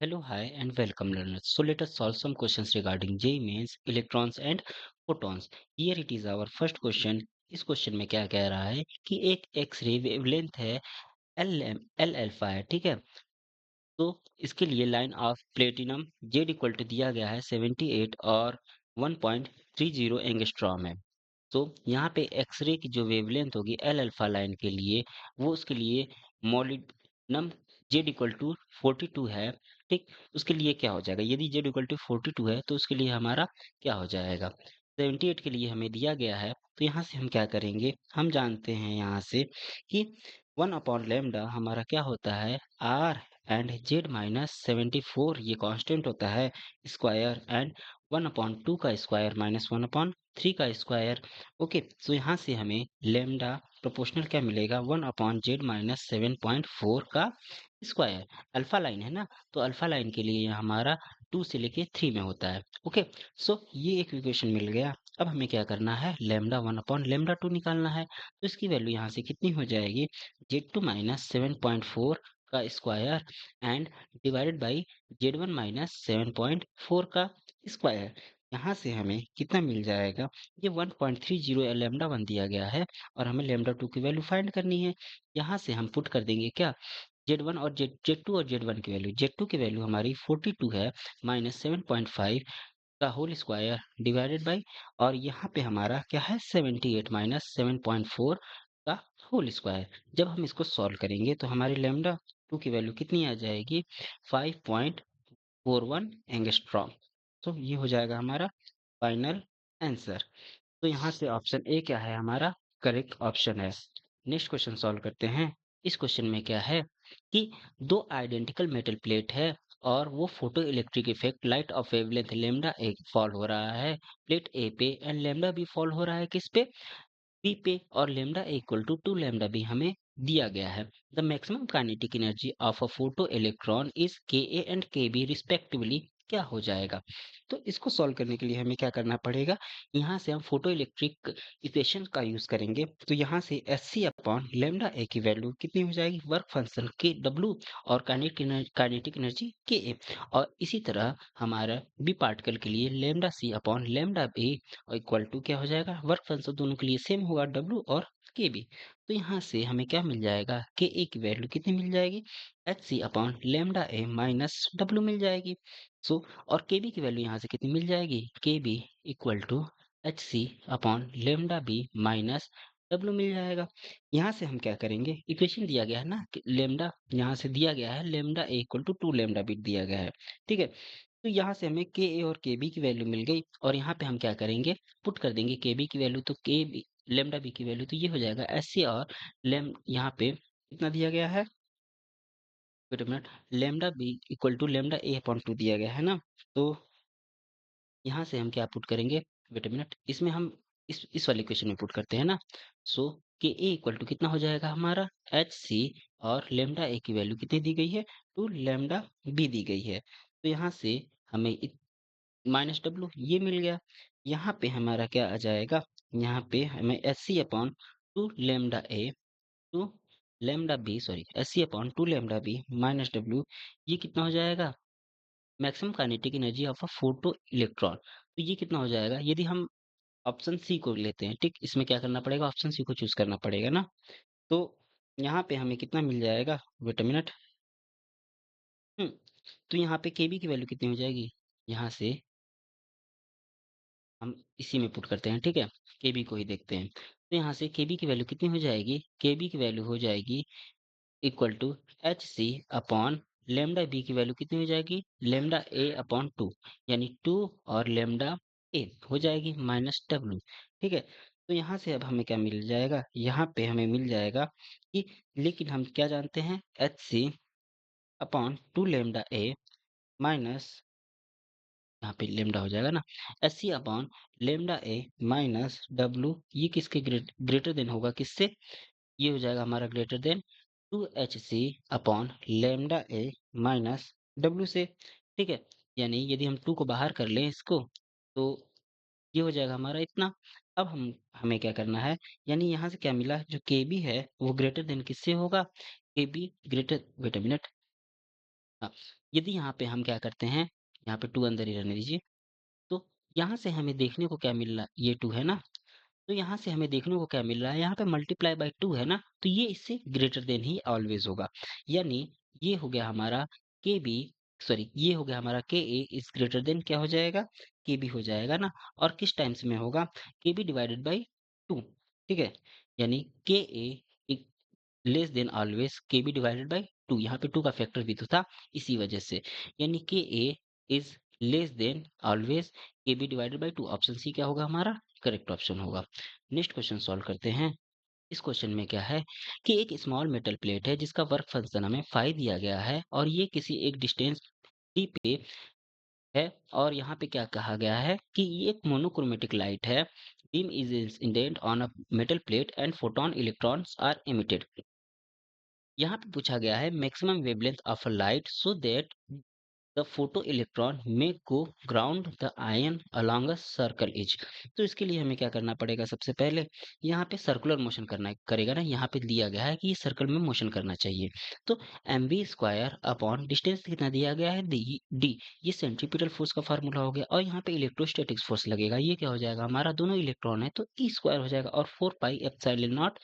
Hello, hi, and welcome, learners. So let us solve some questions regarding JEE Mains, electrons and photons. Here it is our first question. इस question में क्या कह रहा है कि एक एक्स रे वेवलेंथ है एल अल्फा है, ठीक है। तो इसके लिए line of platinum Z equal to दिया गया है 78 और 1.30 एंगस्ट्रॉम है। तो यहाँ पे एक्सरे की जो वेवलेंथ होगी एल अल्फा लाइन के लिए, वो उसके लिए मोलिब्डेनम जेड इक्वल टू 42 है, ठीक। उसके लिए क्या हो जाएगा, यदि जेड इक्वल टू 42 है तो उसके लिए हमारा क्या हो जाएगा, 78 के लिए हमें दिया गया है। तो यहाँ से हम क्या करेंगे, हम जानते हैं यहाँ से कि 1/λ हमारा क्या होता है, आर एंड जेड माइनस 74 ये कांस्टेंट होता है स्क्वायर, एंड 1/2 का स्क्वायर माइनस 1/3 का स्क्वायर। ओके, सो यहाँ से हमें लेमडा प्रोपोर्शनल क्या मिलेगा, 1/z माइनस 7.4 का स्क्वायर। अल्फा लाइन है ना, तो अल्फा लाइन के लिए यहाँ हमारा 2 से लेके 3 में होता है। ओके, सो ये एक इक्वेशन मिल गया। अब हमें क्या करना है, लेमडा 1/λ2 निकालना है। तो इसकी वैल्यू यहाँ से कितनी हो जाएगी, z2 माइनस 7.4 का square and divided by z1 minus 7.4 का स्क्वायर। यहाँ से हमें कितना मिल जाएगा, ये 1.30 लैम्डा 1 दिया गया है और हमें लैम्डा 2 की वैल्यू फाइंड करनी है। यहाँ से हम पुट कर देंगे क्या, Z1 और Z2 और Z1 की वैल्यू। Z2 की वैल्यू हमारी 42 है माइनस 7.5 का होल स्क्वायर डिवाइडेड बाई, और यहाँ पे हमारा क्या है 78 माइनस 7.4 का होल स्क्वायर। जब हम इसको सॉल्व करेंगे तो हमारी लैम्डा 2 की वैल्यू कितनी आ जाएगी, 5.41 एंगस्ट्रॉम। तो ये हो जाएगा हमारा फाइनल आंसर। तो यहाँ से ऑप्शन ए क्या है हमारा करेक्ट ऑप्शन है। नेक्स्ट क्वेश्चन सॉल्व करते हैं। इस क्वेश्चन में क्या है कि दो आइडेंटिकल मेटल प्लेट है और वो photo electric effect light of wavelength lambda एक फॉल हो रहा है प्लेट ए पे, एंड लेमडा भी फॉल हो रहा है किस पे, बी पे, और लेमडा इक्वल टू 2 लेमडा भी हमें दिया गया है। The maximum kinetic energy of a photo electron is के ए एंड के बी रिस्पेक्टिवली, क्या हो जाएगा। तो इसको सॉल्व करने के लिए हमें क्या करना पड़ेगा, यहाँ से हम फोटो इलेक्ट्रिक इक्वेशन का यूज करेंगे। तो यहाँ से एस सी अपॉन लेमडा ए की वैल्यू कितनी हो जाएगी, वर्क फंक्शन के डब्ल्यू और काइनेटिक एनर्जी के ए। और इसी तरह हमारा बी पार्टिकल के लिए लेमडा सी अपॉन लेमडा बी और इक्वल टू क्या हो जाएगा, वर्क फंक्शन दोनों के लिए सेम होगा, डब्ल्यू और के बी। तो यहाँ से हमें क्या मिल जाएगा, के ए की वैल्यू कितनी मिल जाएगी, H C upon lambda A minus W मिल जाएगी। सो और के बी की वैल्यू यहाँ से कितनी मिल जाएगी, K B equal to H C upon lambda B minus W मिल जाएगा। यहाँ से हम क्या करेंगे, इक्वेशन दिया गया है ना कि लेमडा, यहाँ से दिया गया है lambda A equal to 2 lambda B दिया गया है, ठीक है। तो यहाँ से हमें के ए और के बी की वैल्यू मिल गई, और यहाँ पे हम क्या करेंगे, पुट कर देंगे के बी की वैल्यू, तो के बी लेमडा बी की वैल्यू, तो ये हो जाएगा एस सी और लेम, यहाँ पे कितना दिया गया है, wait a minute, lambda B equal to lambda A upon 2 दिया गया है ना। तो यहाँ से हम क्या पुट करेंगे, वेट अ मिनट, इसमें हम इस वाले क्वेश्चन में पुट करते हैं ना। सो के ए इक्वल टू कितना हो जाएगा हमारा, एच सी, और लेमडा ए की वैल्यू कितनी दी गई है, 2 लेमडा बी दी गई है। तो यहाँ से हमें माइनस डब्ल्यू ये मिल गया। यहाँ पे हमारा क्या आ जाएगा, यहाँ पे हमें S C upon 2 lambda A, 2 lambda B, sorry S C upon 2 lambda B minus W, ये कितना हो जाएगा, maximum kinetic energy of a photo electron. तो ये कितना हो जाएगा, यदि हम ऑप्शन सी को लेते हैं, ठीक, इसमें क्या करना पड़ेगा, ऑप्शन सी को चूज करना पड़ेगा ना। तो यहाँ पे हमें कितना मिल जाएगा, वेट अ मिनट, तो यहाँ पे केबी की वैल्यू कितनी हो जाएगी, यहाँ से हम इसी में पुट करते हैं, ठीक है। केबी को ही देखते हैं। तो यहाँ से केबी की वैल्यू कितनी हो जाएगी, केबी की वैल्यू हो जाएगी equal to H C upon lambda B की वैल्यू कितनी हो जाएगी, लेमडा ए अपॉन 2, यानी 2 और लेमडा ए हो जाएगी माइनस डब्ल्यू, ठीक है। तो यहाँ से अब हमें क्या मिल जाएगा, यहाँ पे हमें मिल जाएगा कि, लेकिन हम क्या जानते हैं, H C upon 2 lambda A minus, यहाँ पे लेमडा हो जाएगा ना, S C upon lambda A minus W, ये किसके ग्रेटर देन होगा, किससे, ये हो जाएगा हमारा greater than 2 H C upon lambda A minus W से, ठीक है। यानी यदि हम 2 को बाहर कर लें इसको, तो ये हो जाएगा हमारा इतना। अब हम हमें क्या करना है, यानी यहाँ से क्या मिला, जो के बी है वो ग्रेटर देन किससे होगा, K B greater, wait a minute, हाँ, यदि यहाँ पे हम क्या करते हैं, यहाँ पे 2 अंदर ही रहने दीजिए। तो यहाँ से हमें देखने को क्या मिल रहा है, ये 2 है ना? तो यहाँ से हमें देखने को क्या मिल रहा है, यहाँ पे मल्टीप्लाई बाय 2 है ना? तो ये इससे ग्रेटर देन ही ऑलवेज़ होगा। यानी ये हो गया हमारा केबी, सॉरी, ये हो गया हमारा केए इज़ ग्रेटर देन क्या हो जाएगा? केबी हो जाएगा ना? और किस टाइम्स में होगा? केबी डिवाइडेड बाय 2, ठीक है? यानी केए इ less than always KB divided by 2, यहाँ पे 2 का फैक्टर भी तो था इसी वजह से, यानी K A is less than always KB divided by 2। Option C क्या होगा हमारा? करेक्ट ऑप्शन होगा। नेक्स्ट क्वेश्चन सॉल्व करते हैं। इस क्वेश्चन में क्या है कि एक स्मॉल मेटल प्लेट है जिसका वर्क फंक्शन हमें फाई दिया गया है और ये किसी एक डिस्टेंस टी पे है, और यहाँ पे क्या कहा गया है कि ये एक मोनोक्रोमेटिक लाइट है। Beam is incident on a metal plate and photon electrons are emitted। यहाँ पे पूछा गया है maximum wavelength of a light so that the photoelectron may go around the ion along a circle edge. तो इसके लिए हमें क्या करना पड़ेगा? सबसे पहले यहाँ पे सर्कुलर मोशन करना करेगा ना, यहाँ पे दिया गया है कि ये सर्कल में मोशन करना चाहिए। तो M B square upon distance कितना दिया गया है? D D. ये सेंट्रीपिटल फोर्स का फार्मूला हो गया, और यहाँ पे इलेक्ट्रोस्टैटिक फोर्स लगेगा। ये क्या हो जाएगा हमारा? दोनों इलेक्ट्रॉन है तो ई स्क्वायर हो जाएगा, और 4 पाई एप्सिलॉन नॉट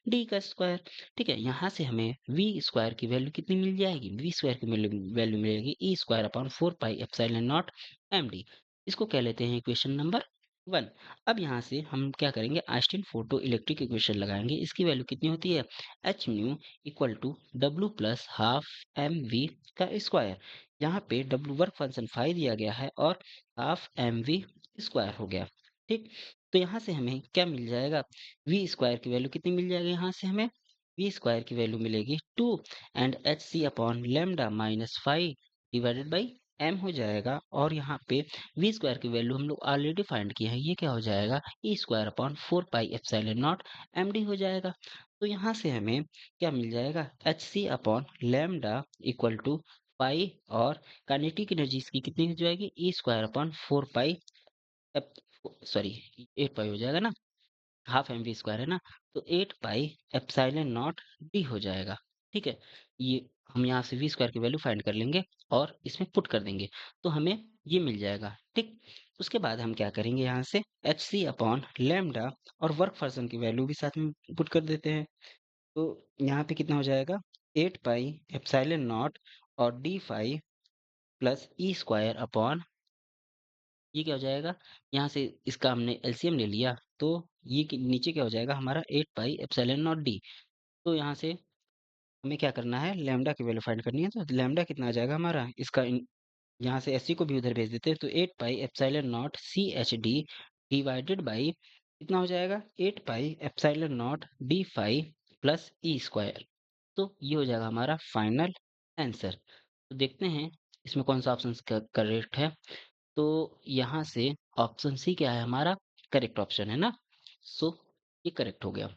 डी का स्क्वायर। ठीक है, यहाँ से हमें वी स्क्वायर की वैल्यू कितनी मिल जाएगी? वी स्क्वायर की वैल्यू मिलेगी E square upon 4 pi epsilon naught M D. इसको कह लेते हैं इक्वेशन नंबर 1। अब यहाँ से हम क्या करेंगे? आइंस्टीन फोटो इलेक्ट्रिक इक्वेशन लगाएंगे। इसकी वैल्यू कितनी होती है? H mu equal to W plus half M V का स्क्वायर। यहाँ पे डब्ल्यू वर्क फंक्शन फाई दिया गया है और हाफ एम वी स्क्वायर हो गया। ठीक, तो यहाँ से हमें क्या मिल जाएगा? वी स्क्वायर की वैल्यू कितनी मिल जाएगी? यहाँ से हमें वी स्क्वायर की वैल्यू मिलेगी 2 and H C upon lambda minus 5 divided by M हो जाएगा। और यहाँ पे वी स्क्वायर की वैल्यू हम लोग ऑलरेडी फाइंड किए हैं, ये क्या हो जाएगा? E square upon 4 pi epsilon naught M D हो जाएगा। तो यहाँ से हमें क्या मिल जाएगा? H C upon lambda equal to pi, और काइनेटिक एनर्जी इसकी कितनी हो जाएगी? E square upon 4 pi, sorry, 8 pi हो जाएगा ना, हाफ एम वी स्क्वायर है ना, तो 8 पाई एप्सिलॉन नॉट डी हो जाएगा। ठीक है, ये हम यहाँ से वी स्क्वायर की वैल्यू फाइंड कर लेंगे और इसमें पुट कर देंगे, तो हमें ये मिल जाएगा। ठीक, उसके बाद हम क्या करेंगे? यहाँ से एच सी अपॉन लेमडा और वर्क फंक्शन की वैल्यू भी साथ में पुट कर देते हैं। तो यहाँ पे कितना हो जाएगा? 8 पाई एप्सिलॉन नॉट और D phi plus E square upon, ये क्या हो जाएगा? यहाँ से इसका हमने एलसीएम ले लिया, तो ये नीचे क्या हो जाएगा हमारा? 8 पाई एप्सिलॉन नॉट डी। तो यहाँ से हमें क्या करना है? लैम्डा की वैल्यू फाइंड करनी है, तो लैम्डा कितना आ जाएगा हमारा? इसका यहाँ से एस सी को भी उधर भेज देते हैं, तो 8 pi epsilon naught C H D divided by कितना हो जाएगा? 8 pi epsilon naught D phi plus E square. तो ये हो जाएगा हमारा फाइनल आंसर। तो देखते हैं इसमें कौन सा ऑप्शन करेक्ट है। तो यहाँ से ऑप्शन सी क्या है हमारा? करेक्ट ऑप्शन है ना, सो ये करेक्ट हो गया।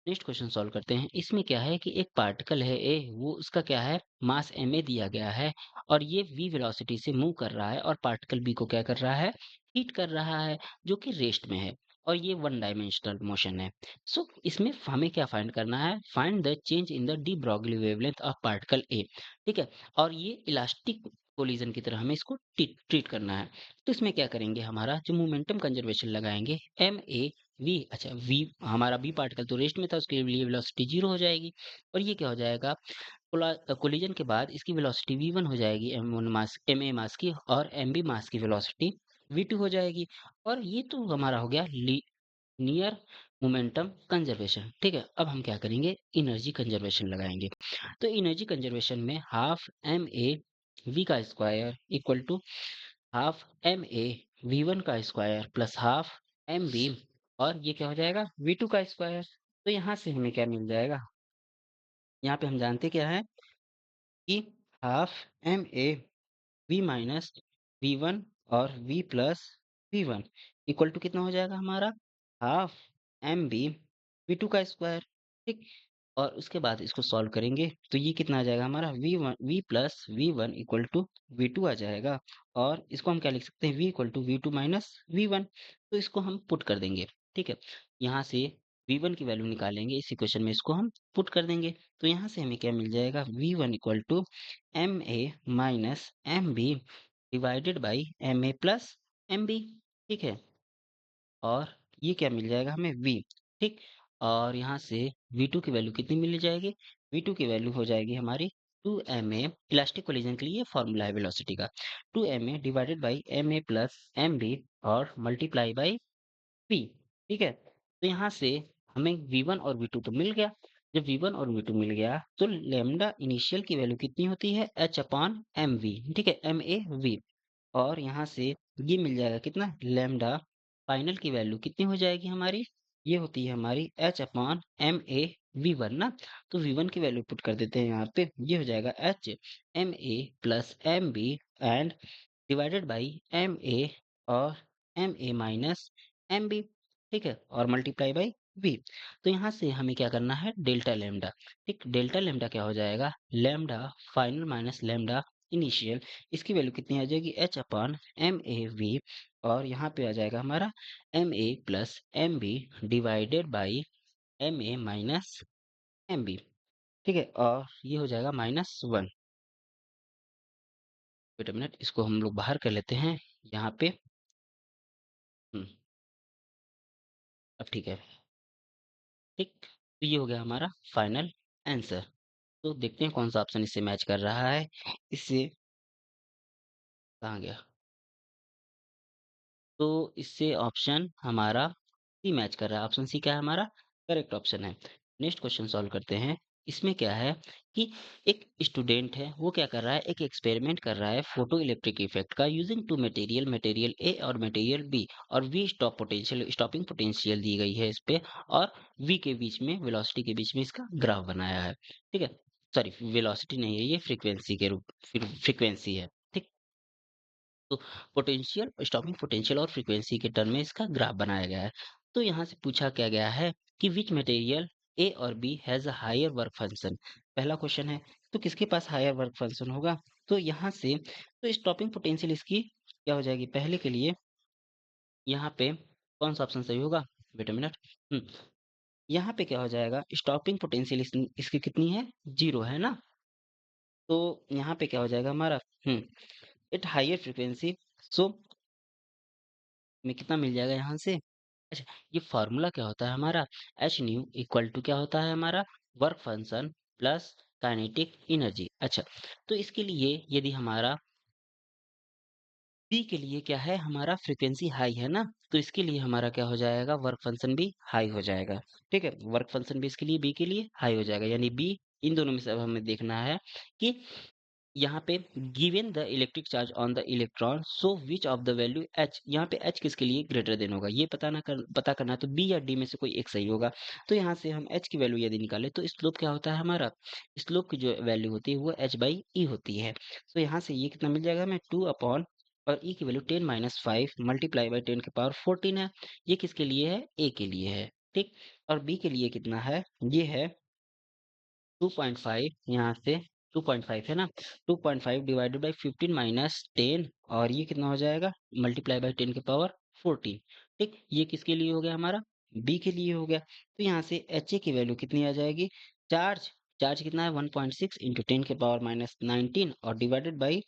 नेक्स्ट क्वेश्चन सॉल्व करते हैं। इसमें क्या है कि एक पार्टिकल है ए, वो उसका क्या है? मास एम ए दिया गया है, और ये वी वेलोसिटी से मूव कर रहा है, और पार्टिकल बी को क्या कर रहा है? हीट कर रहा है, जो कि रेस्ट में है, और ये वन डायमेंशनल मोशन है। सो इसमें हमें क्या फाइंड करना है? Find the change in the de Broglie wavelength of particle A. ठीक है, और ये इलास्टिक कोलिजन की तरह हमें इसको ट्रीट करना है। तो इसमें क्या करेंगे? हमारा जो मोमेंटम कंजर्वेशन लगाएंगे, एम ए वी, अच्छा वी, हमारा बी पार्टिकल तो रेस्ट में था, उसके लिए वेलोसिटी जीरो हो जाएगी, और ये क्या हो जाएगा? कोलिजन के बाद इसकी वेलोसिटी वी वन हो जाएगी, M one mass M A mass की, और एम बी मास की वेलोसिटी वी टू हो जाएगी। और ये तो हमारा हो गया नियर मोमेंटम कंजर्वेशन। ठीक है, अब हम क्या करेंगे? एनर्जी कंजर्वेशन लगाएंगे। तो एनर्जी कंजर्वेशन में हाफ एम ए वी का square equal to half M A V one का square plus half M B, और ये क्या हो जाएगा? वी टू का स्क्वायर। तो यहाँ से हमें क्या मिल जाएगा? यहाँ पे हम जानते क्या है कि half M A V minus V one और V plus V one equal to कितना हो जाएगा हमारा? Half M B V two का स्क्वायर। ठीक, और उसके बाद इसको सॉल्व करेंगे, तो ये कितना आ जाएगा हमारा? V one V plus V one equal to V two आ जाएगा, और इसको हम क्या लिख सकते हैं? V equal to V two minus V one. तो इसको हम पुट कर देंगे। ठीक है, यहाँ से V1 की वैल्यू निकालेंगे, इस इक्वेशन में इसको हम पुट कर देंगे। तो यहाँ से हमें क्या मिल जाएगा, V1 equal to MA minus MB divided by MA plus MB। ठीक है, और ये क्या मिल जाएगा हमें, V। ठीक, और यहाँ से V2 की वैल्यू कितनी मिल जाएगी, V2 की वैल्यू हो जाएगी हमारी 2ma। इलास्टिक कोलिजन के लिए ये फॉर्मूला है वेलोसिटी का, 2ma divided by MA plus MB और मल्टीप्लाई बाई V। ठीक है, तो यहाँ से हमें V1 और V2 तो मिल गया। जब V1 और V2 मिल गया तो लैम्डा इनिशियल की वैल्यू कितनी होती है, H अपॉन MV। ठीक है, MAV। और यहाँ से ये मिल जाएगा कितना, लैम्डा फाइनल की वैल्यू कितनी हो जाएगी हमारी, ये होती है हमारी H अपॉन MA V1 ना। तो V1 की वैल्यू पुट कर देते हैं यहाँ पे, ये हो जाएगा HMA plus MB and divided by MA और MA माइनस MB। ठीक है, और मल्टीप्लाई बाई V। तो यहाँ से हमें क्या करना है, डेल्टा लैम्डा। ठीक, डेल्टा लैम्डा क्या हो जाएगा, lambda final minus lambda initial, इसकी वैल्यू कितनी आ जाएगी, H अपॉन MAV। और यहाँ पे आ जाएगा हमारा MA plus MB divided by MA minus MB। ठीक है, और ये हो जाएगा -1। वेट अ मिनट, इसको हम लोग बाहर कर लेते हैं यहाँ पे। हम्म, अब ठीक है। ठीक, तो ये हो गया हमारा फाइनल आंसर। तो देखते हैं कौन सा ऑप्शन इससे मैच कर रहा है। इससे कहाँ गया, तो इससे ऑप्शन हमारा सी मैच कर रहा है। ऑप्शन सी क्या है हमारा, करेक्ट ऑप्शन है। नेक्स्ट क्वेश्चन सॉल्व करते हैं। इसमें क्या है कि एक स्टूडेंट है, वो क्या कर रहा है, एक एक्सपेरिमेंट कर रहा है फोटो इलेक्ट्रिक इफेक्ट का using two material, material A और मटेरियल बी। और V stop potential, stopping potential दी गई है इस पे, और वी के बीच में, वेलोसिटी के बीच में इसका ग्राफ बनाया है। ठीक है, सॉरी वेलोसिटी नहीं है, ये फ्रीक्वेंसी के रूप, फ्रीक्वेंसी है। ठीक, तो पोटेंशियल, स्टॉपिंग पोटेंशियल और फ्रीक्वेंसी के टर्म में इसका ग्राफ बनाया गया है। तो यहाँ से पूछा क्या गया है कि विच मटेरियल ए और B has a higher work function. पहला क्वेश्चन है, तो किसके पास हायर वर्क फंक्शन होगा। तो यहाँ से तो स्टॉपिंग पोटेंशियल इसकी क्या हो जाएगी, पहले के लिए यहाँ पे कौन सा ऑप्शन सही होगा, वेट अ मिनट। यहाँ पे क्या हो जाएगा, स्टॉपिंग पोटेंशियल इसकी कितनी है, 0 है ना। तो यहाँ पे क्या हो जाएगा हमारा, एट हायर फ्रीक्वेंसी, सो में कितना मिल जाएगा यहाँ से। अच्छा, ये फार्मूला क्या होता है हमारा, एच न्यू इक्वल टू क्या होता है हमारा, work function plus kinetic energy. अच्छा, तो इसके लिए यदि हमारा बी के लिए क्या है, हमारा फ्रीक्वेंसी हाई है ना, तो इसके लिए हमारा क्या हो जाएगा, वर्क फंक्शन भी हाई हो जाएगा। ठीक है, वर्क फंक्शन भी इसके लिए बी के लिए हाई हो जाएगा, यानी बी, इन दोनों में से अब हमें देखना है कि यहाँ पे given the electric charge on the electron, so which of the value H, यहाँ पे एच किसके लिए ग्रेटर देन होगा, ये पता करना है। तो बी या डी में से कोई एक सही होगा। तो यहाँ से हम एच की वैल्यू यदि निकालें तो स्लोप क्या होता है हमारा, स्लोप की जो वैल्यू होती है वो एच बाई ई होती है। तो यहाँ से ये कितना मिल जाएगा हमें, 2 अपॉन, और ई की वैल्यू 10 - 5 मल्टीप्लाई बाई 10 की पावर 14 है। ये किसके लिए है, ए के लिए है। ठीक, और बी के लिए कितना है, ये है 2.5, यहाँ से 2.5 है ना, 2.5 डिवाइडेड बाई 15 - 10, और ये कितना हो जाएगा, मल्टीप्लाई बाई 10 की पावर 14। ठीक, ये किसके लिए हो गया हमारा, बी के लिए हो गया। तो यहाँ से एच ए की वैल्यू कितनी आ जाएगी, चार्ज, चार्ज कितना है 1.6 इंटू 10 की पावर -19 और डिवाइडेड बाई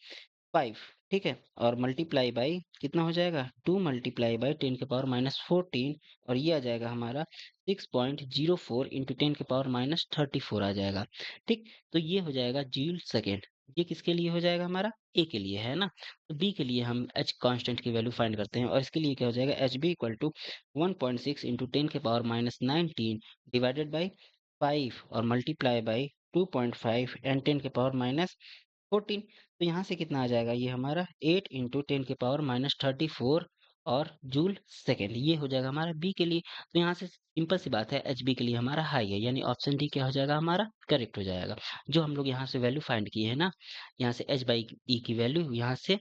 5। ठीक है, और मल्टीप्लाई बाई कितना हो जाएगा, 2 मल्टीप्लाई बाई 10 की पावर -14, और ये आ जाएगा हमारा 6.04 इंटू 10 की पावर -34 आ जाएगा। ठीक, तो ये हो जाएगा जूल सेकेंड। ये किसके लिए हो जाएगा हमारा, ए के लिए है ना। तो बी के लिए हम एच कांस्टेंट की वैल्यू फाइंड करते हैं, और इसके लिए क्या हो जाएगा, H B equal to 1.6 into 10 की पावर -19 डिवाइडेड बाई 5 और मल्टीप्लाई बाई 2.5 एंड 10 की पावर-14। तो यहाँ से कितना आ जाएगा, ये हमारा 8 इंटू 10 की पावर -34 और जूल सेकेंड, ये हो जाएगा हमारा बी के लिए। तो यहाँ से सिंपल सी बात है, एच बी के लिए हमारा हाई है, यानी ऑप्शन डी क्या हो जाएगा हमारा, करेक्ट हो जाएगा। जो हम लोग यहाँ से वैल्यू फाइंड किए हैं ना, यहाँ से एच बाई ई की वैल्यू, यहाँ से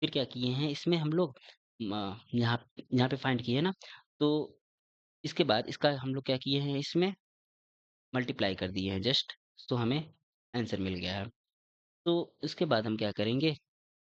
फिर क्या किए हैं इसमें हम लोग, यहाँ यहाँ पे फाइंड किए हैं ना, तो इसके बाद इसका हम लोग क्या किए हैं, इसमें मल्टीप्लाई कर दिए हैं जस्ट, तो हमें आंसर मिल गया है। तो इसके बाद हम क्या करेंगे,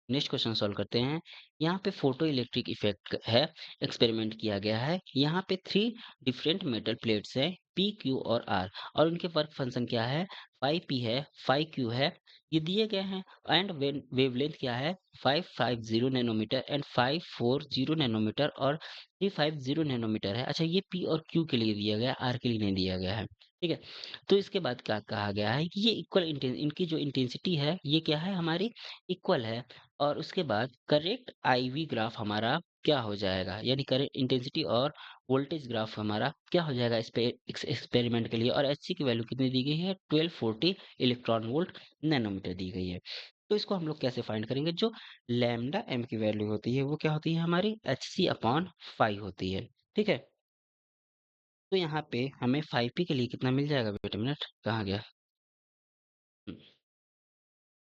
नेक्स्ट क्वेश्चन सॉल्व करते हैं। यहाँ पे फोटो इलेक्ट्रिक इफेक्ट है, एक्सपेरिमेंट किया गया है। यहाँ पे 3 डिफरेंट मेटल प्लेट्स हैं, पी, क्यू और आर, और उनके वर्क फंक्शन क्या है? 5p है, 5q है, ये दिए गए हैं। एंड वेवलेंथ क्या है? 550 नैनोमीटर एंड 540 नैनोमीटर और 350 नैनोमीटर है। अच्छा, ये पी और क्यू के लिए दिया गया है, आर के लिए नहीं दिया गया है। ठीक है, तो इसके बाद क्या कहा गया है कि ये इक्वल इनकी जो इंटेंसिटी है ये क्या है हमारी? इक्वल है। और उसके बाद करेक्ट आईवी ग्राफ हमारा क्या हो जाएगा, यानी करेक्ट इंटेंसिटी और वोल्टेज ग्राफ हमारा क्या हो जाएगा एक्सपेरिमेंट के लिए। और एचसी की वैल्यू कितनी दी गई है? 1240 इलेक्ट्रॉन वोल्ट नैनोमीटर दी गई है। तो इसको हम लोग कैसे फाइंड करेंगे? जो लैम्डा एम की वैल्यू होती है वो क्या होती है हमारी? एच सी अपॉन 5 होती है। ठीक है, तो यहाँ पे हमें 5p के लिए कितना मिल जाएगा? वेट मिनट, कहाँ गया?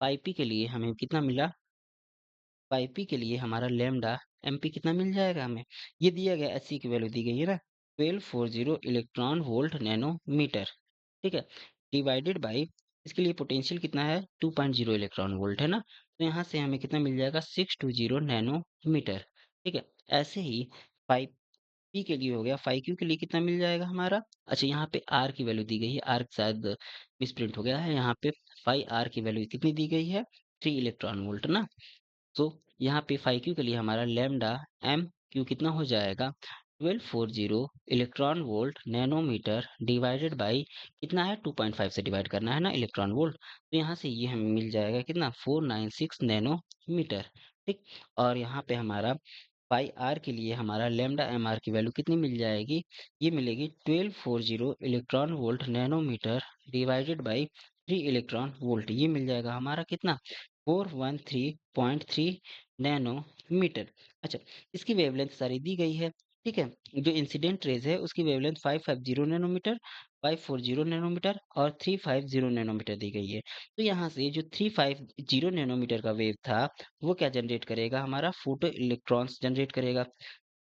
5p के लिए हमें कितना मिला? 5p के लिए हमारा लैम्डा एमपी कितना मिल जाएगा हमें? ये दिया गया, एचसी की वैल्यू दी गई है ना, 1240 इलेक्ट्रॉन वोल्ट नैनोमीटर। ठीक है, डिवाइडेड बाई इसके लिए पोटेंशियल कितना है? 2.0 इलेक्ट्रॉन वोल्ट है ना, तो यहाँ से हमें कितना मिल जाएगा? 620 नैनोमीटर। ठीक है, ऐसे ही 5p के लिए हो गया, 5q के लिए कितना मिल जाएगा हमारा? अच्छा, यहाँ पे r की वैल्यू दी गई है, r शायद मिसप्रिंट हो गया है, यहाँ पे 5r की वैल्यू कितनी दी गई है? 3 इलेक्ट्रॉन वोल्ट ना। तो यहाँ पे 5q के लिए हमारा लैम्डा एम क्यू कितना हो जाएगा? 1240 electron volt nanometre divided by कितना है? 2.5 से डिवाइड करना है ना इलेक्ट्रॉन वोल्ट, तो यहाँ से ये हमें मिल जाएगा कितना? 496 नैनोमीटर। ठीक, और यहाँ पे हमारा पाई आर के लिए हमारा लैम्डा एम आर की वैल्यू कितनी मिल जाएगी? ये मिलेगी 1240 electron volt nanometre divided by 3 electron volt, ये मिल जाएगा हमारा कितना? 413.3 नैनोमीटर। अच्छा, इसकी वेवलेंथ सारी दी गई है। ठीक है, जो इंसिडेंट रेज है उसकी वेवलेंथ 550 नैनोमीटर, 540 नैनोमीटर और 350 नैनोमीटर दी गई है। तो यहाँ से जो 350 नैनोमीटर का वेव था वो क्या जनरेट करेगा? हमारा फोटो इलेक्ट्रॉन्स जनरेट करेगा,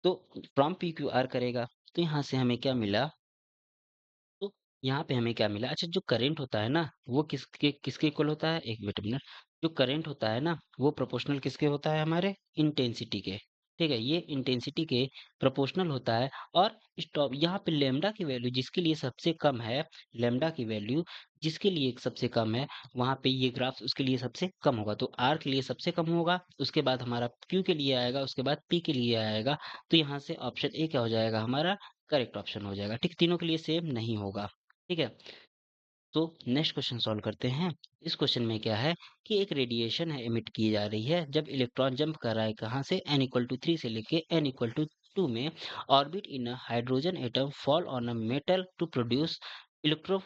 तो फ्रॉम पी क्यू आर करेगा। तो यहाँ से हमें क्या मिला? तो यहाँ पे हमें क्या मिला? अच्छा, जो करंट होता है ना वो किसके किसके इक्वल होता है? एक मिनट, जो करंट होता है ना वो प्रोपोर्शनल किसके होता है? हमारे इंटेंसिटी के। ठीक है, ये इंटेंसिटी के प्रोपोर्शनल होता है। और स्टॉप यहाँ पे लेमडा की वैल्यू जिसके लिए सबसे कम है, लेमडा की वैल्यू जिसके लिए सबसे कम है, वहां पे ये ग्राफ उसके लिए सबसे कम होगा। तो आर के लिए सबसे कम होगा, उसके बाद हमारा क्यू के लिए आएगा, उसके बाद पी के लिए आएगा। तो यहाँ से ऑप्शन ए क्या हो जाएगा हमारा? करेक्ट ऑप्शन हो जाएगा। ठीक, तीनों के लिए सेम नहीं होगा। ठीक है, तो नेक्स्ट क्वेश्चन सॉल्व करते हैं। इस क्वेश्चन में क्या है कि एक रेडिएशन है एमिट की जा रही है जब इलेक्ट्रॉन जंप कर रहा है कहाँ से? n इक्वल टू 3 से लेके n इक्वल टू 2 में, orbit in a hydrogen atom fall on a metal to produce electro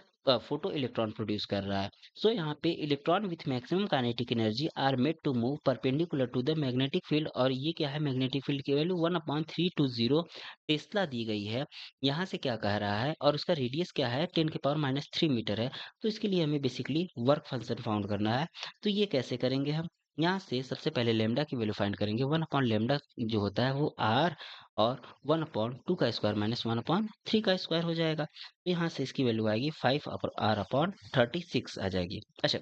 photo electron produce कर रहा है। सो यहाँ पे electron with maximum kinetic energy are made to move perpendicular to the magnetic field, और ये क्या है? मैग्नेटिक फील्ड की वैल्यू 1/320 टेस्ला दी गई है। यहाँ से क्या कह रहा है? और उसका रेडियस क्या है? 10⁻³ मीटर है। तो इसके लिए हमें बेसिकली वर्क फंक्शन फाउंड करना है। तो ये कैसे करेंगे हम? यहाँ से सबसे पहले लेमडा की वैल्यू फाइंड करेंगे। 1/लेमडा जो होता है वो आर, और 1/2 का स्क्वायर माइनस 1/3 का स्क्वायर हो जाएगा। तो यहाँ से इसकी वैल्यू आएगी 5r/36 आ जाएगी। अच्छा,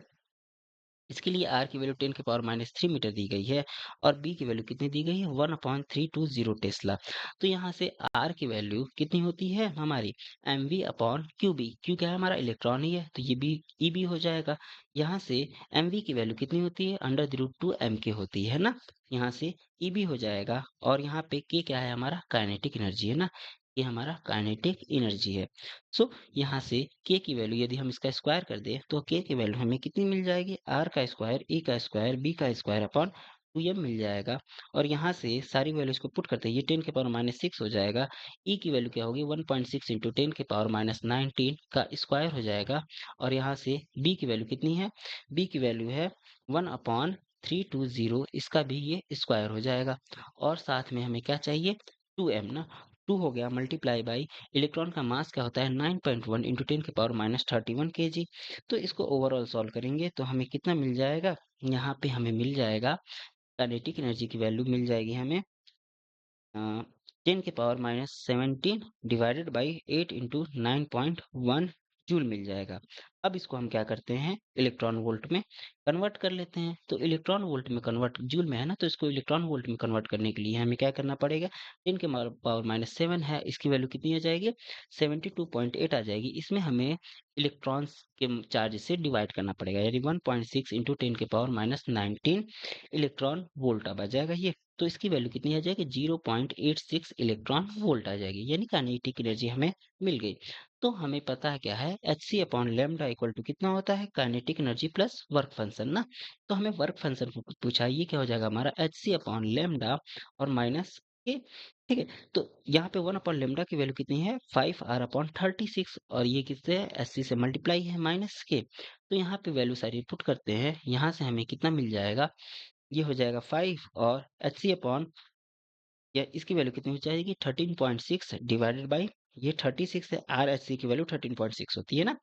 इसके लिए आर की वैल्यू 10⁻³ मीटर दी गई है, और बी की वैल्यू कितनी दी गई है? 1/320 टेस्ला। तो यहाँ से आर की वैल्यू कितनी होती है हमारी? mv/qb। क्यू क्या है? हमारा इलेक्ट्रॉन ही है, तो ये भी ई बी हो जाएगा। यहाँ से mv की वैल्यू कितनी होती है? √2 mk होती है ना, यहाँ से ई बी हो जाएगा। और यहाँ पे के क्या है? हमारा काइनेटिक एनर्जी है ना, ये हमारा काइनेटिक एनर्जी है। सो यहाँ से के की वैल्यू यदि हम इसका स्क्वायर कर दें तो के की वैल्यू हमें कितनी मिल जाएगी? आर का स्क्वायर, ई का स्क्वायर, बी का स्क्वायर अपॉन 2m मिल जाएगा। और यहाँ से सारी वैल्यूज को पुट करते हैं, ये 10⁻⁻6 हो जाएगा। ई की वैल्यू क्या होगी? 1.6 इंटू 10⁻⁻19 का स्क्वायर हो जाएगा। और यहाँ से बी की वैल्यू कितनी है? बी की वैल्यू है 1/320, इसका भी ये स्क्वायर हो जाएगा। और साथ में हमें क्या चाहिए? 2m ना, 2 हो गया मल्टीप्लाई बाई इलेक्ट्रॉन का मास क्या होता है? 9.1 इंटू 10⁻31 kg। तो इसको ओवरऑल सॉल्व करेंगे तो हमें कितना मिल जाएगा? यहाँ पे हमें मिल जाएगा काइनेटिक एनर्जी की वैल्यू मिल जाएगी हमें 10⁻17 divided by 8 into 9.1 jute mill जाएगा। अब इसको हम क्या करते हैं, इलेक्ट्रॉन वोल्ट में कन्वर्ट कर लेते हैं। तो इलेक्ट्रॉन वोल्ट में कन्वर्ट जूल में है ना, तो इसको इलेक्ट्रॉन वोल्ट में कन्वर्ट करने के लिए हमें क्या करना पड़ेगा, 10 के पावर माइनस 7 है, इसकी वैल्यू कितनी आ जाएगी, 72.8 आ जाएगी। इसमें हमें इलेक्ट्रॉन्स के चार्ज से डिवाइड करना पड़ेगा, यानी 1.6 इंटू 10 के पावर माइनस 19 इलेक्ट्रॉन वोल्ट अब आ जाएगा ये। तो इसकी वैल्यू कितनी आ जाएगी, 0.86 इलेक्ट्रॉन वोल्ट आ जाएगी, यानी काइनेटिक एनर्जी हमें मिल गई। तो हमें पता है क्या है, H C upon lambda equal to कितना होता है, kinetic energy plus work function ना। तो हमें वर्क फंक्शन पूछा, ये क्या हो जाएगा हमारा, एच सी अपॉन लेमडा और माइनस के। ठीक है, तो यहाँ पे 1/लेमडा की वैल्यू कितनी है, 5r/36, और ये किससे है, एच सी से मल्टीप्लाई है माइनस के। तो यहाँ पे वैल्यू सारी पुट करते हैं, यहाँ से हमें कितना मिल जाएगा, ये हो जाएगा 5, और एच सी अपॉन या इसकी वैल्यू कितनी हो जाएगी, 13.6 डिवाइडेड बाई ये 36 है, आर एच सी की वैल्यू 13.6 होती है ना।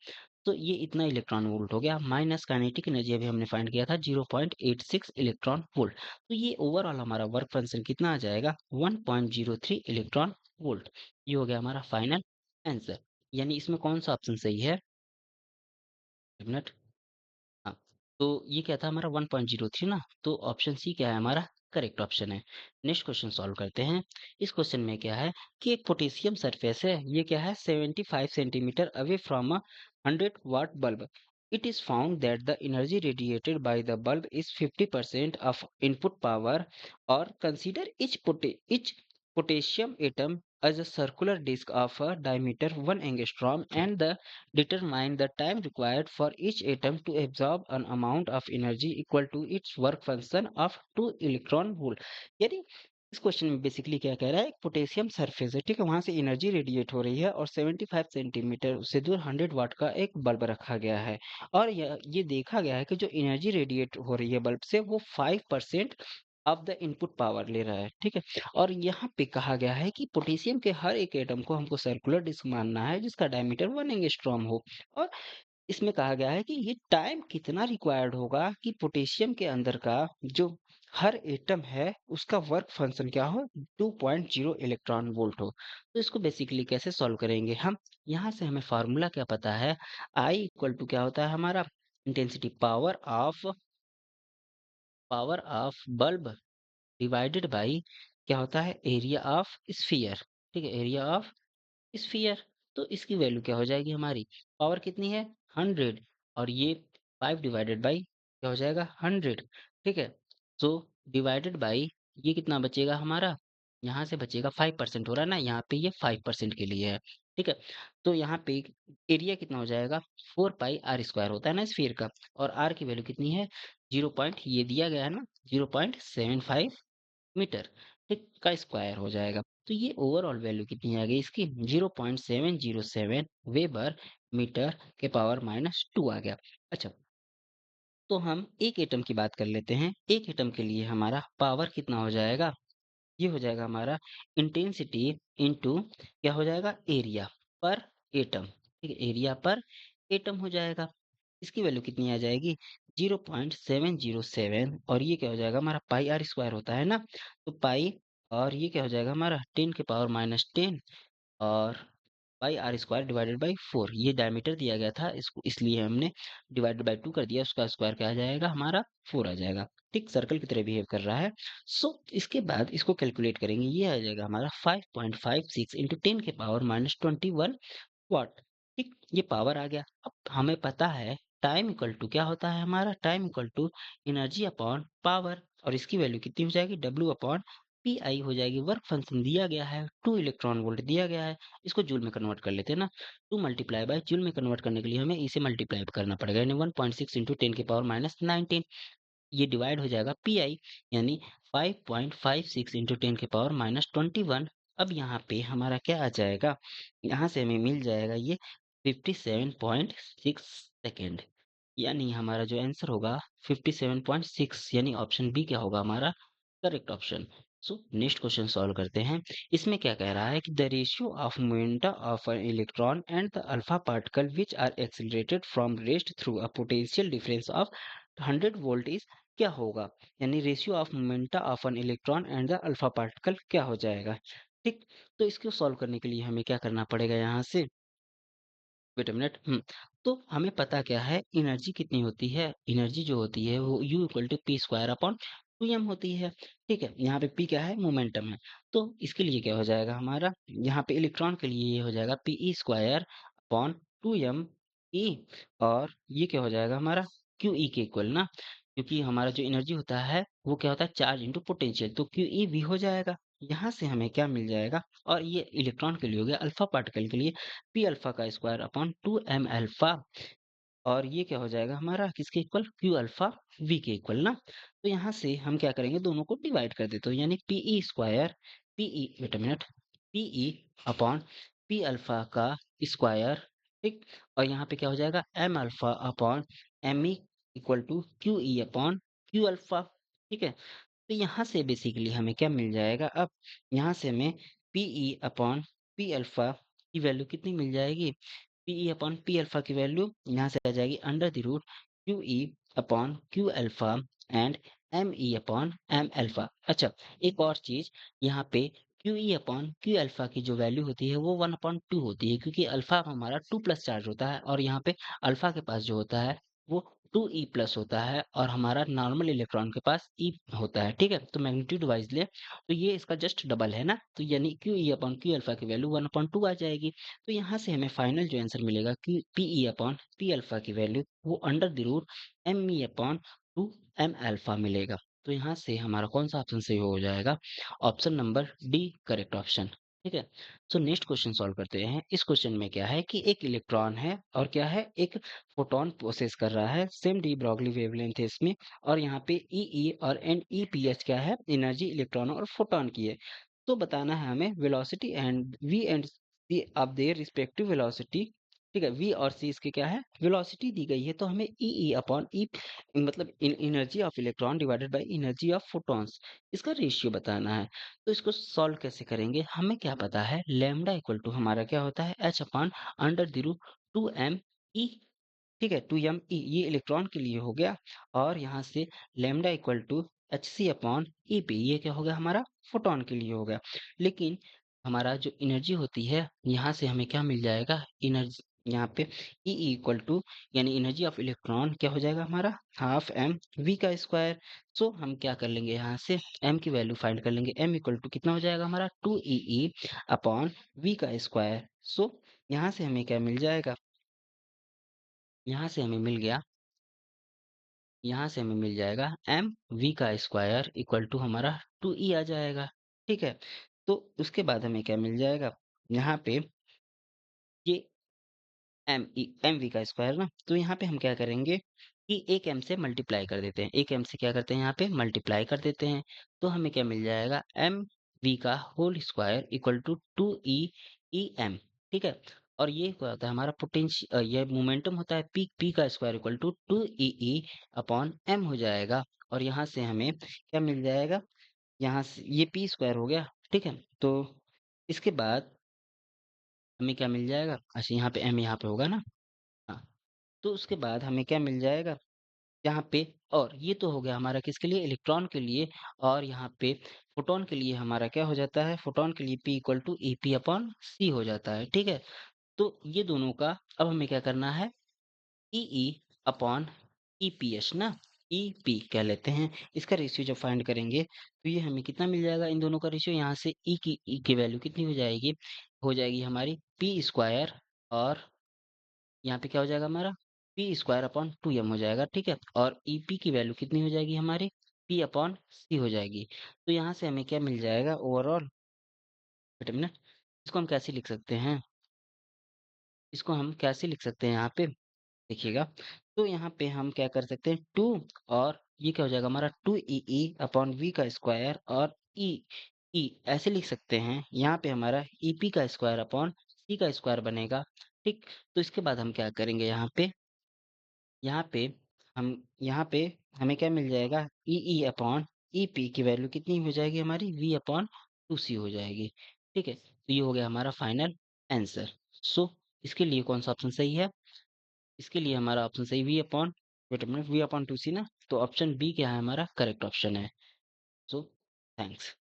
तो ये इतना इलेक्ट्रॉन वोल्ट हो गया, माइनस काइनेटिक एनर्जी अभी हमने फाइंड किया था 0.86 इलेक्ट्रॉन वोल्ट। तो ये ओवरऑल हमारा वर्क फंक्शन कितना आ जाएगा, 1.03 इलेक्ट्रॉन वोल्ट। ये हो गया हमारा फाइनल आंसर। यानी इसमें कौन सा ऑप्शन सही है, एक मिनट। हाँ, तो ये क्या था हमारा 1.03 ना, तो ऑप्शन सी क्या है हमारा, करेक्ट ऑप्शन है। नेक्स्ट क्वेश्चन सॉल्व करते हैं। इस क्वेश्चन में क्या है कि एक पोटेशियम सरफेस है, ये क्या है 75 centimetre away from a 100 watt bulb. It is found that the energy radiated by the bulb is 50% of input power, और consider each potassium atom as a circular disc of a diameter 1 angstrom, and the determine the time required for each atom to absorb an amount of energy equal to its work function of 2 electron volt। यानी इस question में basically क्या कह रहा है, एक potassium surface है, ठीक है, वहां से एनर्जी रेडिएट हो रही है, और 75 सेंटीमीटर से दूर 100 वाट का एक बल्ब रखा गया है, और ये देखा गया है कि जो एनर्जी रेडिएट हो रही है बल्ब से, वो 5% ऑफ द इनपुट पावर ले रहा है, ठीक है। और यहाँ पे कहा गया है कि पोटेशियम के हर एक एटम को हमको सर्कुलर डिस्क मानना है, जिसका डायमीटर 1 एंगस्ट्रॉम हो। और इसमें कहा गया है कि ये टाइम कितना रिक्वायर्ड होगा कि पोटेशियम के अंदर का जो हर एटम है उसका वर्क फंक्शन क्या हो, 2.0 इलेक्ट्रॉन वोल्ट हो। तो इसको बेसिकली कैसे सॉल्व करेंगे हम, यहाँ से हमें फार्मूला क्या पता है, आई इक्वल टू क्या होता है हमारा, intensity power of bulb divided by क्या होता है, एरिया ऑफ स्फीयर। ठीक है, एरिया ऑफ स्फीयर। तो इसकी वैल्यू क्या हो जाएगी हमारी, पावर कितनी है, 100, और ये 5 डिवाइडेड बाई क्या हो जाएगा, 100। ठीक है, तो डिवाइडेड बाई ये कितना बचेगा हमारा, यहाँ से बचेगा 5% हो रहा है ना, यहाँ पे ये 5% के लिए है। ठीक है, तो यहाँ पे एरिया कितना हो जाएगा, 4 पाई r² होता है ना स्फीयर का, और आर की वैल्यू कितनी है, 0 ये दिया गया है ना, 0.75 मीटर, ठीक, का स्क्वायर हो जाएगा। तो ये ओवरऑल वैल्यू कितनी आ गई इसकी, 0.707 वेबर मीटर के पावर माइनस 2 आ गया। अच्छा, तो हम एक एटम की बात कर लेते हैं। एक एटम के लिए हमारा पावर कितना हो जाएगा, ये हो जाएगा हमारा इंटेंसिटी इनटू क्या हो जाएगा, एरिया पर एटम। ठीक है, एरिया पर एटम हो जाएगा। इसकी वैल्यू कितनी आ जाएगी, 0.707, और ये क्या हो जाएगा हमारा, पाई r² होता है ना, तो पाई, और ये क्या हो जाएगा हमारा 10 के पावर माइनस 10, और पाई r² डिवाइडेड बाई 4, ये डायमीटर दिया गया था, इसको इसलिए हमने डिवाइडेड बाई 2 कर दिया, उसका स्क्वायर क्या आ जाएगा हमारा, 4 आ जाएगा। ठीक, सर्कल की तरह बिहेव कर रहा है। सो इसके बाद इसको कैलकुलेट करेंगे, ये आ जाएगा हमारा 5.56 इंटू 10 के पावर माइनस 21 वाट। ठीक, ये पावर आ गया। अब हमें पता है टाइम इक्वल टू क्या होता है हमारा, time equal to energy upon power, और इसकी वैल्यू कितनी हो जाएगी, डब्ल्यू अपॉन पी आई हो जाएगी। वर्क फंक्शन दिया गया है, 2 इलेक्ट्रॉन वोल्ट दिया गया है, इसको जूल में कन्वर्ट कर लेते हैं ना। 2 मल्टीप्लाई बाय जूल में कन्वर्ट करने के लिए हमें इसे मल्टीप्लाई करना पड़ेगा, यानी 1.6 इंटू 10 के पावर माइनस 19, ये डिवाइड हो जाएगा पी आई, यानी 5.56 इंटू 10 के पावर माइनस 21। अब यहाँ पे हमारा क्या आ जाएगा, यहाँ से हमें मिल जाएगा ये 57.6 सेकेंड, यानी हमारा जो आंसर होगा 57.6, यानी ऑप्शन बी क्या होगा हमारा correct option. So next question solve करते हैं। इसमें क्या कह रहा है कि the ratio of momenta of an electron and the alpha particle which are accelerated from rest through a potential difference of 100 volt is क्या होगा, यानी ratio of momenta of an electron and the alpha particle क्या हो जाएगा। ठीक, तो इसको solve करने के लिए हमें क्या करना पड़ेगा, यहाँ से वेट अ मिनट तो हमें पता क्या है एनर्जी कितनी होती है? एनर्जी जो होती है वो U equal to P square upon 2m होती है। ठीक है? यहाँ पे p क्या है? मोमेंटम है। तो इसके लिए क्या हो जाएगा हमारा? यहाँ पे इलेक्ट्रॉन के लिए ये हो जाएगा pe square upon 2m e और ये क्या हो जाएगा हमारा? QE के इक्वल ना, क्योंकि हमारा जो एनर्जी होता है वो क्या होता है? चार्ज इंटू पोटेंशियल, तो QE भी हो जाएगा। यहाँ से हमें क्या मिल जाएगा? और ये इलेक्ट्रॉन के लिए हो गया, अल्फा पार्टिकल के लिए पी अल्फा का स्क्वायर अपॉन 2m अल्फा और ये क्या हो जाएगा हमारा किसके इक्वल? क्यू अल्फा वी के इक्वल ना। तो यहाँ से हम क्या करेंगे? दोनों को डिवाइड कर देते हो, यानी PE square PE wait a minute PE upon P alpha का स्क्वायर। ठीक, और यहाँ पे क्या हो जाएगा? M alpha upon M E equal to Q E upon Q alpha. ठीक है, तो यहाँ से बेसिकली हमें क्या मिल जाएगा? अब यहाँ से हमें पीई अपॉन पी अल्फा की वैल्यू कितनी मिल जाएगी? पीई अपॉन पी अल्फा की वैल्यू यहाँ से आ जाएगी under the root Q E upon Q alpha and M E upon M alpha. अच्छा, एक और चीज, यहाँ पे Q E upon Q alpha की जो वैल्यू होती है वो 1/2 होती है, क्योंकि अल्फा हमारा 2 प्लस चार्ज होता है और यहाँ पे अल्फा के पास जो होता है वो 2e प्लस होता है और हमारा नॉर्मल इलेक्ट्रॉन के पास e होता है। ठीक है, तो मैग्नीट्यूड वाइज ले तो ये इसका जस्ट डबल है ना, तो यानी Q E upon Q alpha की वैल्यू 1/2 आ जाएगी। तो यहाँ से हमें फाइनल जो आंसर मिलेगा कि P E upon P alpha की वैल्यू वो under the root M E upon 2m alpha मिलेगा। तो यहाँ से हमारा कौन सा ऑप्शन सही हो जाएगा? Option number D correct option. ठीक है, सो नेक्स्ट क्वेश्चन सॉल्व करते हैं। इस क्वेश्चन में क्या है कि एक इलेक्ट्रॉन है और क्या है, एक फोटोन प्रोसेस कर रहा है, सेम डी ब्रॉगली वेवलेंथ है इसमें, और यहाँ पे ई और एंड ई पी एच क्या है? एनर्जी इलेक्ट्रॉन और फोटोन की है। तो बताना है हमें velocity and V and C of their respective velocity. ठीक है, वी और सी इसके क्या है? वेलोसिटी दी गई है, तो हमें ई अपॉन ई मतलब energy of electron divided by energy of photons, इसका रेशियो बताना है। तो इसको सॉल्व कैसे करेंगे? हमें क्या पता है? लैम्डा इक्वल टू हमारा क्या होता है? H upon under the root 2m E. ठीक है, 2m ई ये इलेक्ट्रॉन के लिए हो गया, और यहाँ से lambda equal to H C upon E P ये क्या हो गया हमारा? फोटोन के लिए हो गया। लेकिन हमारा जो एनर्जी होती है यहाँ से हमें क्या मिल जाएगा? एनर्जी यहाँ पे ई इक्वल टू यानी एनर्जी ऑफ इलेक्ट्रॉन क्या हो जाएगा हमारा? हाफ एम वी का स्क्वायर। सो हम क्या कर लेंगे? यहाँ से m की वैल्यू फाइंड कर लेंगे। m इक्वल टू कितना हो जाएगा हमारा? 2 ई अपॉन वी का स्क्वायर। सो यहाँ से हमें क्या मिल जाएगा? यहाँ से हमें मिल गया, यहाँ से हमें मिल जाएगा एम वी का स्क्वायर इक्वल टू हमारा 2e आ जाएगा। ठीक है, तो उसके बाद हमें क्या मिल जाएगा? यहाँ पे ये एम वी का स्क्वायर ना, तो यहाँ पे हम क्या करेंगे कि एक एम से मल्टीप्लाई कर देते हैं, एक एम से क्या करते हैं? यहाँ पे मल्टीप्लाई कर देते हैं। तो हमें क्या मिल जाएगा? एम वी का whole square equal to 2e ठीक है, और ये क्या होता है हमारा? पोटेंशियल, ये मोमेंटम होता है पी का square equal to 2e upon M हो जाएगा। और यहाँ से हमें क्या मिल जाएगा? यहाँ से ये पी स्क्वायर हो गया। ठीक है, तो इसके बाद हमें क्या मिल जाएगा? अच्छा, यहाँ पे एम यहाँ पे होगा ना। हाँ, तो उसके बाद हमें क्या मिल जाएगा? यहाँ पे, और ये तो हो गया हमारा किसके लिए? इलेक्ट्रॉन के लिए। और यहाँ पे फोटोन के लिए हमारा क्या हो जाता है? फोटोन के लिए P equal to E P upon C हो जाता है। ठीक है, तो ये दोनों का अब हमें क्या करना है? ई अपॉन ई पी एच ना, ई पी कह लेते हैं, इसका रेशियो जब फाइंड करेंगे तो ये हमें कितना मिल जाएगा? इन दोनों का रेशियो यहाँ से ई की वैल्यू कितनी हो जाएगी हमारी पी स्क्वायर, और यहाँ पे क्या हो जाएगा हमारा? पी स्क्वायर अपॉन 2m हो जाएगा। ठीक है, और ईपी की वैल्यू कितनी हो जाएगी हमारी? पी अपॉन सी हो जाएगी। तो यहाँ से हमें क्या मिल जाएगा ओवरऑल? वेट अ मिनट, इसको हम कैसे लिख सकते हैं? इसको हम कैसे लिख सकते हैं यहाँ पे? देखिएगा, तो यहाँ पे हम क्या कर सकते हैं? 2, और ये क्या हो जाएगा हमारा? 2 ई अपॉन वी का स्क्वायर, और ई ई ऐसे लिख सकते हैं। यहाँ पे हमारा ईपी का स्क्वायर अपॉन सी का स्क्वायर बनेगा। ठीक, तो इसके बाद हम क्या करेंगे? यहाँ पे हम यहाँ पे हमें क्या मिल जाएगा? ई अपॉन ई पी की वैल्यू कितनी हो जाएगी हमारी? वी अपॉन 2c हो जाएगी। ठीक है, तो ये हो गया हमारा फाइनल आंसर। सो इसके लिए कौन सा ऑप्शन सही है? इसके लिए हमारा ऑप्शन सही V upon, wait a minute, V upon 2c ना, तो ऑप्शन बी क्या है हमारा? करेक्ट ऑप्शन है। So thanks.